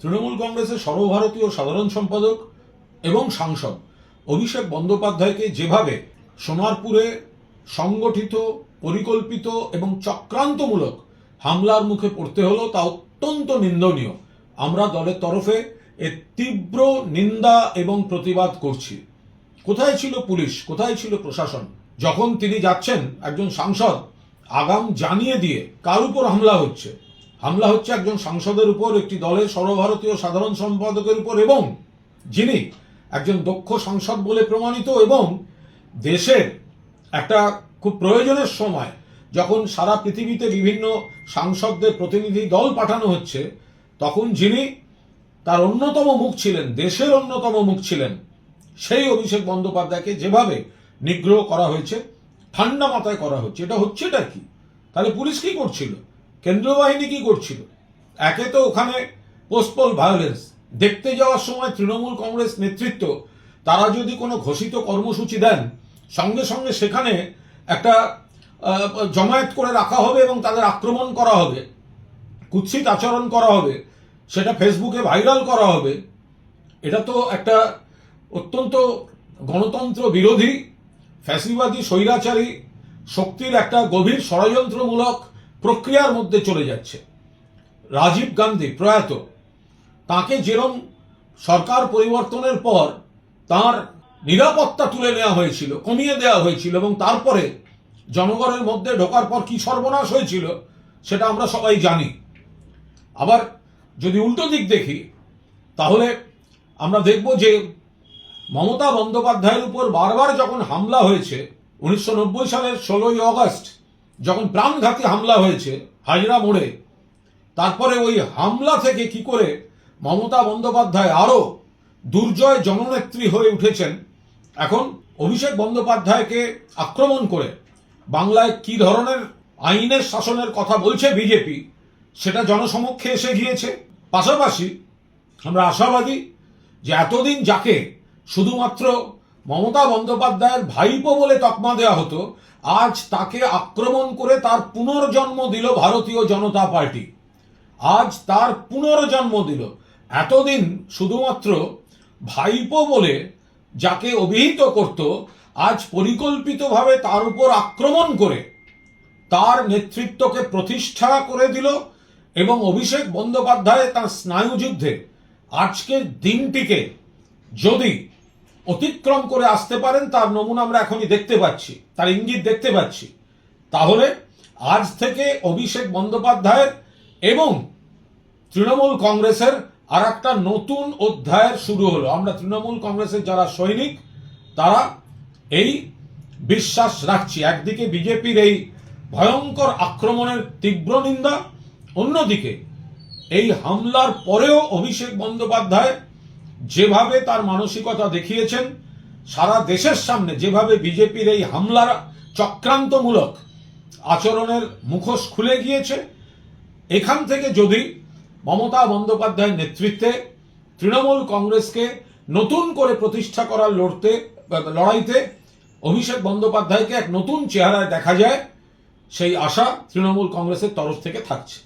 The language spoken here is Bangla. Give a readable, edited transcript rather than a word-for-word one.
তৃণমূল কংগ্রেসের সর্বভারতীয় সাধারণ সম্পাদক এবং সাংসদ অভিষেক বন্দ্যোপাধ্যায়কে যেভাবে সোনারপুরে সংগঠিত, পরিকল্পিত এবং চক্রান্তমূলক হামলার মুখে পড়তে হলো তা অত্যন্ত নিন্দনীয়। আমরা দলের তরফে এর তীব্র নিন্দা এবং প্রতিবাদ করছি। কোথায় ছিল পুলিশ, কোথায় ছিল প্রশাসন যখন তিনি যাচ্ছেন? একজন সাংসদ আগাম জানিয়ে দিয়ে কার উপর হামলা হচ্ছে? হামলা হচ্ছে একজন সাংসদের উপর, একটি দলের সর্বভারতীয় সাধারণ সম্পাদকের উপর, এবং যিনি একজন দক্ষ সাংসদ বলে প্রমাণিত, এবং দেশের একটা খুব প্রয়োজনের সময় যখন সারা পৃথিবীতে বিভিন্ন সাংসদদের প্রতিনিধি দল পাঠানো হচ্ছে, তখন যিনি তার অন্যতম মুখ ছিলেন, দেশের অন্যতম মুখ ছিলেন, সেই অভিষেক বন্দ্যোপাধ্যায়কে যেভাবে নিগ্রহ করা হয়েছে, ঠান্ডা মাথায় করা হচ্ছে, এটা হচ্ছেটা কি? তাহলে পুলিশ কি করছিল? কেন্দ্রীয় বাহিনী কি করছিল? একে তো ওখানে পোস্টপোল ভায়োলেন্স দেখতে যাওয়ার সময় তৃণমূল কংগ্রেস নেতৃত্ব তারা যদি কোনো ঘোষিত কর্মসূচি দেন, সঙ্গে সঙ্গে সেখানে একটা জমায়েত করে রাখা হবে এবং তাদের আক্রমণ করা হবে, কুৎসিত আচরণ করা হবে, সেটা ফেসবুকে ভাইরাল করা হবে। এটা তো একটা অত্যন্ত গণতন্ত্র বিরোধী, ফ্যাসিবাদী, স্বৈরাচারী শক্তির একটা গভীর ষড়যন্ত্রমূলক প্রক্রিয়ার মধ্যে চলে যাচ্ছে। রাজীব গান্ধী প্রয়াত, তাকে যেরকম সরকার পরিবর্তনের পর তার নিরাপত্তা তুলে নেওয়া হয়েছিল, কমিয়ে দেওয়া হয়েছিল, এবং তারপরে জনগণের মধ্যে ঢোকার পর কি সর্বনাশ হয়েছিল সেটা আমরা সবাই জানি। আবার যদি উল্টো দিক দেখি, তাহলে আমরা দেখব যে মমতা বন্দ্যোপাধ্যায়ের উপর বারবার যখন হামলা হয়েছে, 1990 সালের 16ই অগস্ট যখন প্রাণঘাতী হামলা হয়েছে হাজরা মোড়ে, তারপরে ওই হামলা থেকে কি করে মমতা বন্দ্যোপাধ্যায় আরো দুর্জয় জননেত্রী হয়ে উঠেছেন, এখন অভিষেক বন্দ্যোপাধ্যায়কে আক্রমণ করে বাংলায় কি ধরনের আইনের শাসনের কথা বলছে বিজেপি, সেটা জনসমক্ষে এসে গিয়েছে। পাশাপাশি আমরা আশাবাদী যে এতদিন যাকে শুধুমাত্র মমতা বন্দ্যোপাধ্যায়ের ভাইপো বলে তকমা দেওয়া হতো, আজ তাকে আক্রমণ করে তার পুনর্জন্ম দিল ভারতীয় জনতা পার্টি। আজ তার পুনর্জন্ম দিল। এতদিন শুধুমাত্র ভাইপো বলে যাকে অভিহিত করত, আজ পরিকল্পিতভাবে তার উপর আক্রমণ করে তার নেতৃত্বকে প্রতিষ্ঠা করে দিল। এবং অভিষেক বন্দ্যোপাধ্যায় তার স্নায়ুযুদ্ধে আজকের দিনটিকে যদি অতিক্রম করে আসতে পারেন, তার নমুনা আমরা এখনই দেখতে পাচ্ছি, তার ইঙ্গিত দেখতে পাচ্ছি। তাহলে আজ থেকে অভিষেক বন্দ্যোপাধ্যায়ের এবং তৃণমূল কংগ্রেসের আর একটা নতুন অধ্যায়ের শুরু হলো। আমরা তৃণমূল কংগ্রেসের যারা সৈনিক, তারা এই বিশ্বাস রাখছি, একদিকে বিজেপির এই ভয়ঙ্কর আক্রমণের তীব্র নিন্দা, অন্যদিকে এই হামলার পরেও অভিষেক বন্দ্যোপাধ্যায় যেভাবে তার মানসিকতা দেখিয়েছেন, সারা দেশের সামনে যেভাবে বিজেপির এই হামলার চক্রান্তমূলক আচরণের মুখোশ খুলে গিয়েছে, এখান থেকে যদি মমতা বন্দ্যোপাধ্যায়ের নেতৃত্বে তৃণমূল কংগ্রেসকে নতুন করে প্রতিষ্ঠা করার লড়াইতে অভিষেক বন্দ্যোপাধ্যায়কে এক নতুন চেহারায় দেখা যায়, সেই আশা তৃণমূল কংগ্রেসের তরফ থেকে থাকছে।